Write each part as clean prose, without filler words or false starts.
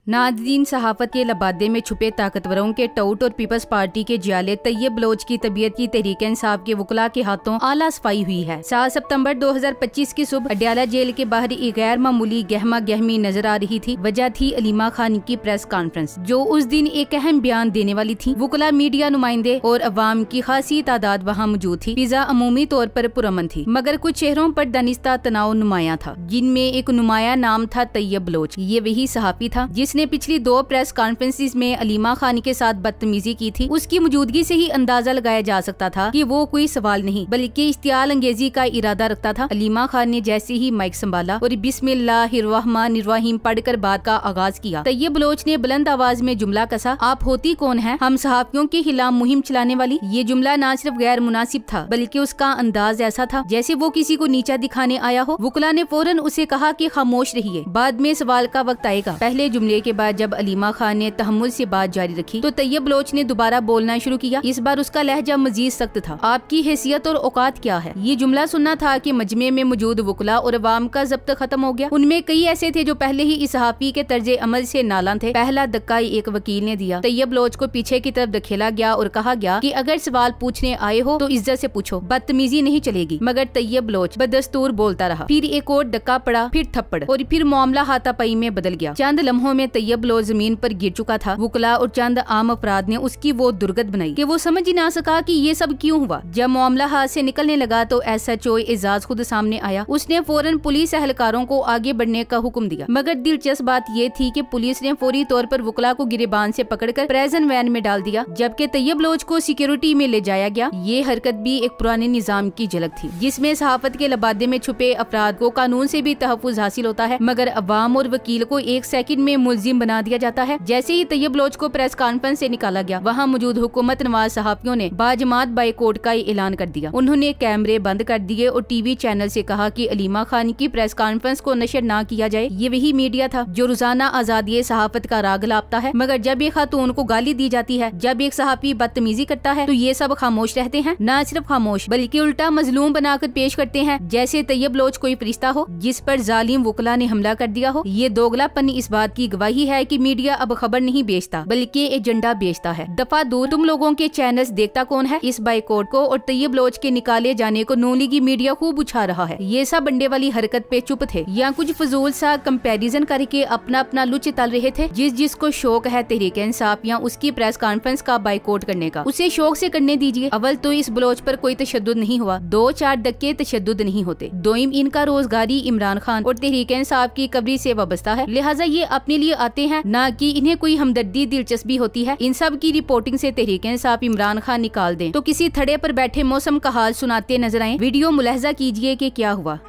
Nadreen, सहाफत के लबादे में छुपे ताकतवरों के टाउट और पीपल्स पार्टी के जियाले तैयब बलोच की तबीयत की तहरीक-ए-इंसाफ के वकला के हाथों आला सफाई हुई है। 7 सितंबर 2025 की सुबह अडयाला जेल के बाहर एक गैर मामूली गहमा गहमी नजर आ रही थी। वजह थी अलीमा खान की प्रेस कॉन्फ्रेंस, जो उस दिन एक अहम बयान देने वाली थी। वकला, मीडिया नुमाइंदे और अवाम की खासी तादाद वहाँ मौजूद थी। फिजा अमूमी तौर पर पुरअमन थी, मगर कुछ चेहरों पर दानिस्ता तनाव नुमाया था, जिनमें एक नुमाया नाम था तैयब बलोच। ये वही सहाफी था जिसने पिछली 2 प्रेस कॉन्फ्रेंसिस में अलीमा खान के साथ बदतमीजी की थी। उसकी मौजूदगी से ही अंदाजा लगाया जा सकता था कि वो कोई सवाल नहीं बल्कि इश्तियाल अंगेजी का इरादा रखता था। अलीमा खान ने जैसे ही माइक संभाला और बिस्मिल्लाहिर्रहमानिर्रहीम पढ़कर बात का आगाज किया, तैयब बलोच ने बुलंद आवाज में जुमला कसा, आप होती कौन है? हम सहाफियों के खिलाफ मुहिम चलाने वाली। ये जुमला न सिर्फ गैर मुनासिब था बल्कि उसका अंदाज ऐसा था जैसे वो किसी को नीचा दिखाने आया हो। वकला ने फौरन उसे कहा कि खामोश रहिए, बाद में सवाल का वक्त आएगा। पहले जुमले के बाद जब अलीमा खान ने तहम्मुल से बात जारी रखी तो तैयब बलोच ने दोबारा बोलना शुरू किया। इस बार उसका लहजा मजीद सख्त था। आपकी हैसियत और औकात क्या है? ये जुमला सुनना था कि मजमे में मौजूद वकला और अवाम का जब्त खत्म हो गया। उनमें कई ऐसे थे जो पहले ही इस सहाफी के तर्जे अमल से नाला थे। पहला धक्का एक वकील ने दिया। तैयब बलोच को पीछे की तरफ धकेला गया और कहा गया कि अगर सवाल पूछने आए हो तो इज्जत से पूछो, बदतमीजी नहीं चलेगी। मगर तैयब बलोच बदस्तूर बोलता रहा। फिर एक और धक्का पड़ा, फिर थप्पड़, और फिर मामला हाथापाई में बदल गया। चंद लम्हों में तैयब बलोच जमीन पर गिर चुका था। वकला और चंद आम अफराद ने उसकी वो दुर्गत बनाई कि वो समझ ही ना सका कि ये सब क्यों हुआ। जब मामला हाथ से निकलने लगा तो SHO एजाज खुद सामने आया। उसने फौरन पुलिस एहलकारों को आगे बढ़ने का हुक्म दिया। मगर दिलचस्प बात ये थी कि पुलिस ने फौरी तौर पर वकला को गिरेबान से पकड़कर प्रेजन वैन में डाल दिया, जबकि तैयब बलोच को सिक्योरिटी में ले जाया गया। ये हरकत भी एक पुराने निजाम की झलक थी, जिसमें सहाफत के लबादे में छुपे अफराद को कानून से भी तहफ्फुज हासिल होता है, मगर अवाम और वकील को एक सेकंड में मुलजिम बना दिया जाता है। जैसे ही तैयब बलोच को प्रेस कॉन्फ्रेंस से निकाला गया, वहाँ मौजूद हुकूमत नवाज सहाफियों ने बाजमात बाइकआउट का ऐलान कर दिया। उन्होंने कैमरे बंद कर दिए और टीवी चैनल से कहा कि अलीमा खान की प्रेस कॉन्फ्रेंस को नशर ना किया जाए। ये वही मीडिया था जो रोजाना आजादी सहाफत का राग लापता है, मगर जब एक खातून को गाली दी जाती है, जब एक सहाफी बदतमीजी करता है, तो ये सब खामोश रहते हैं। न सिर्फ खामोश बल्कि उल्टा मजलूम बनाकर पेश करते हैं, जैसे तैयब बलोच कोई फरिश्ता हो जिस पर जालिम वकला ने हमला कर दिया हो। ये दोगलापन इस बात की गवाही है कि मीडिया अब खबर नहीं बेचता बल्कि एजेंडा बेचता है। दफा दूर, तुम लोगों के चैनल्स देखता कौन है? इस बाइकआउट को और तैयब बलोच के निकाले जाने को नून लीगी मीडिया खूब उछा रहा है। ये सब बंडे वाली हरकत पे चुप थे या कुछ फजूल सा कंपैरिजन करके अपना अपना लुच तल रहे थे। जिसको शौक है तहरीक-ए-इंसाफ या उसकी प्रेस कॉन्फ्रेंस का बाइकआउट करने का, उसे शौक से करने दीजिए। अवल तो इस बलोच पर कोई तशद्दुद नहीं हुआ, 2-4 धक्के तशद्दुद नहीं होते। दोइम, इनका रोजगारी इमरान खान और तहरीक-ए-इंसाफ की कबरी से वाबस्ता है, लिहाजा ये अपने लिए आते हैं, ना कि इन्हें कोई हमदर्दी दिलचस्पी होती है। इन सब की रिपोर्टिंग से तहरीक-ए-इंसाफ इमरान खान निकाल दें तो किसी थड़े पर बैठे मौसम का हाल सुनाते नजर आए। वीडियो मुलाहजा कीजिए कि क्या हुआ।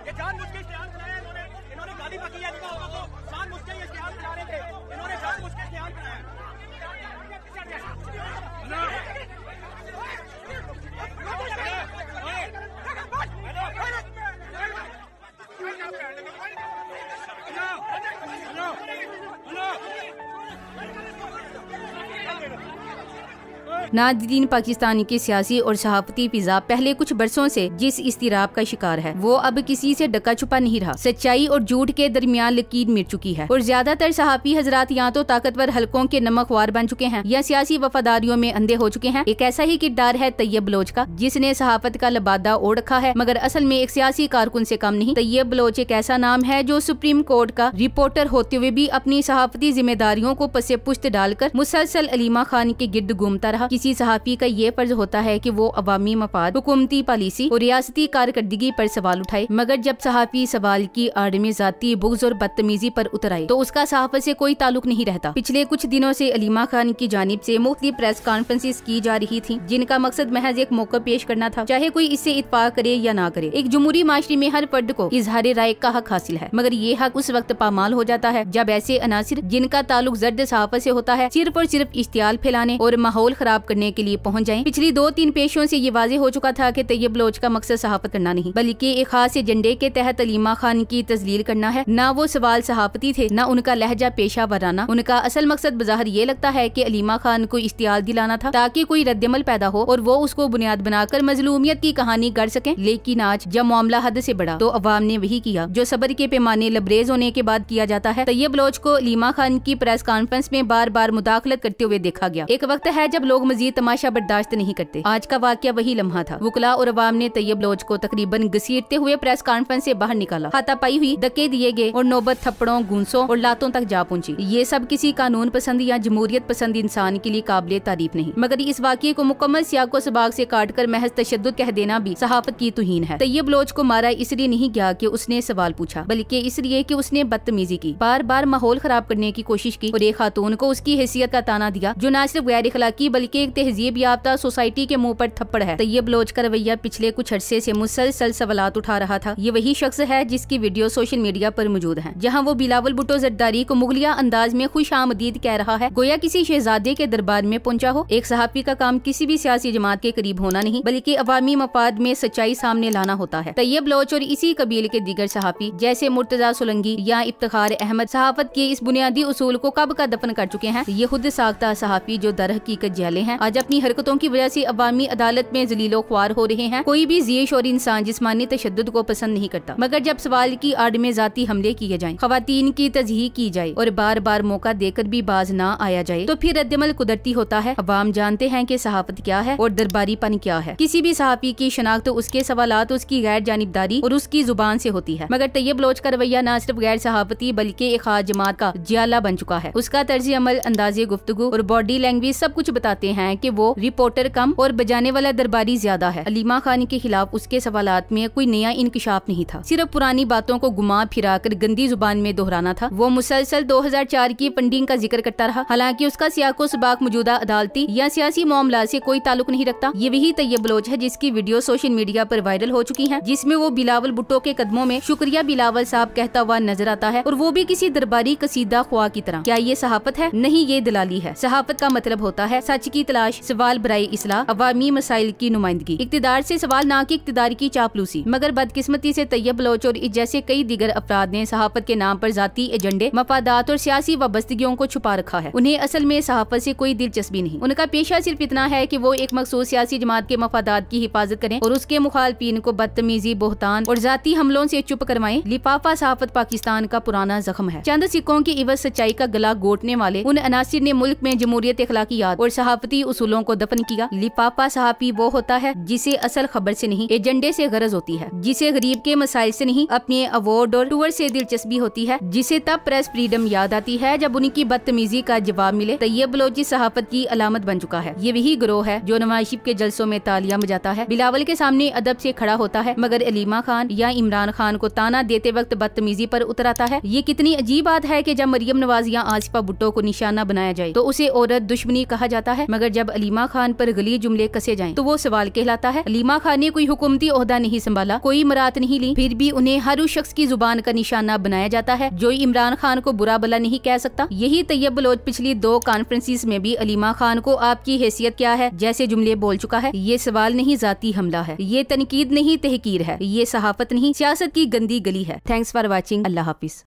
नादरीन, पाकिस्तान के सियासी और सहाफती फिजा पहले कुछ बरसों से जिस इस्तिराब का शिकार है, वो अब किसी से डका छुपा नहीं रहा। सच्चाई और झूठ के दरमियान लकीर मिट चुकी है और ज्यादातर सहाफी हजरात या तो ताकतवर हलकों के नमकवार बन चुके हैं या सियासी वफादारियों में अंधे हो चुके हैं। एक ऐसा ही किरदार है तैयब बलोच का, जिसने सहाफत का लबादा ओढ़ रखा है, मगर असल में एक सियासी कारकुन से कम नहीं। तैयब बलोच एक ऐसा नाम है जो सुप्रीम कोर्ट का रिपोर्टर होते हुए भी अपनी सहाफती जिम्मेदारियों को पसे पुश्त डालकर मुसलसल अलीमा खान के गिर्द घूमता रहा। किसी सहाफी का ये फर्ज होता है कि वो अवामी मफाद, हुकूमती पॉलिसी और रियासती कारकर्दगी पर सवाल उठाए, मगर जब सहाफी सवाल की आड़ में जाती बुग़्ज़ और बदतमीजी पर उतर आए तो उसका सहाफत से कोई ताल्लुक नहीं रहता। पिछले कुछ दिनों से अलीमा खान की जानिब से मुख्तलिफ प्रेस कॉन्फ्रेंसेस की जा रही थी, जिनका मकसद महज एक मौका पेश करना था, चाहे कोई इससे इत्तफाक करे या ना करे। एक जमहूरी माशरे में हर फर्द को इजहार राय का हक हासिल है, मगर ये हक उस वक्त पामाल हो जाता है जब ऐसे अनासिर जिनका ताल्लुक जर्द सहाफत से होता है सिर्फ और सिर्फ इश्तियाल फैलाने और माहौल खराब करने के लिए पहुंच जाएं। पिछली 2-3 पेशियों से ये वाज़ेह हो चुका था कि तैयब बलोच का मकसद सहाफत करना नहीं बल्कि एक खास एजेंडे के तहत अलीमा खान की तजलील करना है। ना वो सवाल सहाफती थे, ना उनका लहजा पेशा वराना। उनका असल मकसद बज़ाहिर ये लगता है कि अलीमा खान को इश्तियाल दिलाना था ताकि कोई रद्दमल पैदा हो और वो उसको बुनियाद बनाकर मजलूमियत की कहानी गढ़ सके। लेकिन आज जब मामला हद से बढ़ा तो अवाम ने वही किया जो सब्र के पैमाने लबरेज होने के बाद किया जाता है। तैयब बलोच को अलीमा खान की प्रेस कॉन्फ्रेंस में बार बार मुदाखलत करते हुए देखा गया। एक वक्त है जब लोग मजीद तमाशा बर्दाश्त नहीं करते। आज का वाकया वही लम्हा था। वुकला और अवाम ने तैयब बलोच को तकरीबन घसीटते हुए प्रेस कॉन्फ्रेंस से बाहर निकाला। हाथापाई हुई, धक्के दिए गए और नौबत थप्पड़ों, गूंसों और लातों तक जा पहुंची। ये सब किसी कानून पसंद या जमहूरियत पसंद इंसान के लिए काबिले तारीफ नहीं, मगर इस वाकये को मुकम्मल सियाको सबाक से काट कर महज तशद्दुद कह देना भी सहाफत की तौहीन है। तैयब बलोच को मारा इसलिए नहीं गया कि उसने सवाल पूछा, बल्कि इसलिए कि उसने बदतमीजी की, बार बार माहौल खराब करने की कोशिश की और एक खातून को उसकी हैसियत का ताना दिया जो न सिर्फ गैर इखलाकी बल्कि एक तहजीब याफ्ता सोसाइटी के मुंह पर थप्पड़ है। तैयब बलोच का रवैया पिछले कुछ अरसे से मुसलसल सवालात उठा रहा था। ये वही शख्स है जिसकी वीडियो सोशल मीडिया पर मौजूद है, जहाँ वो बिलावल भुट्टो जरदारी को मुगलिया अंदाज में खुश आमदीद कह रहा है, गोया किसी शहजादे के दरबार में पहुंचा हो। एक सहाफी का काम किसी भी सियासी जमात के करीब होना नहीं बल्कि अवामी मफाद में सच्चाई सामने लाना होता है। तैयब बलोच और इसी कबीले के दीगर सहाफी जैसे मुर्तजा सोलंकी या इफ्तिखार अहमद सहाफत के इस बुनियादी उसूल को कब का दफन कर चुके हैं। ये खुद साख्ता सहाफी जो दर हकीकत जेले हैं, आज अपनी हरकतों की वजह से अवामी अदालत में जलीलो ख्वार हो रहे हैं। कोई भी ज़ियश और इंसान जिस्मानी तशद्दुद को पसंद नहीं करता, मगर जब सवाल की आड़ में जाती हमले किए जाएं, खवातीन की तज़हीक की जाए और बार बार मौका देकर भी बाज ना आया जाए तो फिर रद्दमल कुदरती होता है। अवाम जानते हैं कि सहाफत क्या है और दरबारीपन क्या है। किसी भी सहाफी की शनाख्त तो उसके सवालात, उसकी गैर जानिबदारी और उसकी जुबान से होती है। मगर तैयब बलोच का रवैया न सिर्फ गैर सहाफती बल्कि एक खास जमात का जियाला बन चुका है। उसका तर्ज अमल, अंदाजे गुफ्तगू और बॉडी लैंग्वेज सब कुछ बताते हैं कि वो रिपोर्टर कम और बजाने वाला दरबारी ज्यादा है। अलीमा खान के खिलाफ उसके सवालात में कोई नया इंकशाफ नहीं था, सिर्फ पुरानी बातों को घुमा फिरा कर गंदी जुबान में दोहराना था। वो मुसलसल 2004 की फंडिंग का जिक्र करता रहा, हालांकि उसका सियाको सबाक मौजूदा अदालती या सियासी मामला से कोई ताल्लुक नहीं रखता। ये वही तैयब बलोच है जिसकी वीडियो सोशल मीडिया पर वायरल हो चुकी है, जिसमें वो बिलावल भुट्टो के कदमों में शुक्रिया बिलावल साहब कहता हुआ नजर आता है और वो भी किसी दरबारी कसीदा ख्वाह की तरह। क्या ये सहाफत है? नहीं, ये दलाली है। सहाफत का मतलब होता है सच की तलाश, सवाल बराए इस्लाह, अवामी मसाइल की नुमाइंदगी, इक्तिदार से सवाल ना कि इक्तिदार की चापलूसी। मगर बदकिस्मती से तैयब बलोच और जैसे कई दीगर अफराद ने सहाफत के नाम पर जाती एजेंडे, मफादात और सियासी वाबस्तगियों को छुपा रखा है। उन्हें असल में सहाफत से कोई दिलचस्पी नहीं। उनका पेशा सिर्फ इतना है कि वो एक मखसूस सियासी जमात के मफादात की हिफाजत करें और उसके मुखालफीन को बदतमीजी, बोहतान और जाती हमलों से चुप करवाएं। लिफाफा सहाफत पाकिस्तान का पुराना जख्म है। चंद सिक्कों की इवज सच्चाई का गला घोटने वाले उन अनासिर ने मुल्क में जमहूरियत, अखलाकियात और सहाफती उसूलों को दफन किया। लिफाफा सहाफी वो होता है जिसे असल खबर से नहीं, एजेंडे से गरज होती है, जिसे गरीब के मसाइल से नहीं, अपने अवार्ड और टूर से दिलचस्पी होती है, जिसे तब प्रेस फ्रीडम याद आती है जब उनकी बदतमीजी का जवाब मिले। तैयब बलोची सहाफत की अलामत बन चुका है। ये वही गिरोह है जो नवाज शरीफ के जलसों में तालियां बजाता है, बिलावल के सामने अदब से खड़ा होता है, मगर अलीमा खान या इमरान खान को ताना देते वक्त बदतमीजी पर उतर आता है। ये कितनी अजीब बात है कि जब मरियम नवाज या आसिफा भुट्टो को निशाना बनाया जाए तो उसे औरत दुश्मनी कहा जाता है, मगर जब अलीमा खान पर गली जुमले कसे जाएं तो वो सवाल कहलाता है। अलीमा खान ने कोई हुकूमती ओहदा नहीं संभाला, कोई मरात नहीं ली, फिर भी उन्हें हर उस शख्स की जुबान का निशाना बनाया जाता है जो इमरान खान को बुरा भला नहीं कह सकता। यही तैयब बलोच पिछली 2 कॉन्फ्रेंसिस में भी अलीमा खान को आपकी हैसियत क्या है जैसे जुमले बोल चुका है। ये सवाल नहीं, जाती हमला है। ये तनकीद नहीं, तहकीर है। ये सहाफत नहीं, सियासत की गंदी गली है। Thanks for watching. Allah Hafiz.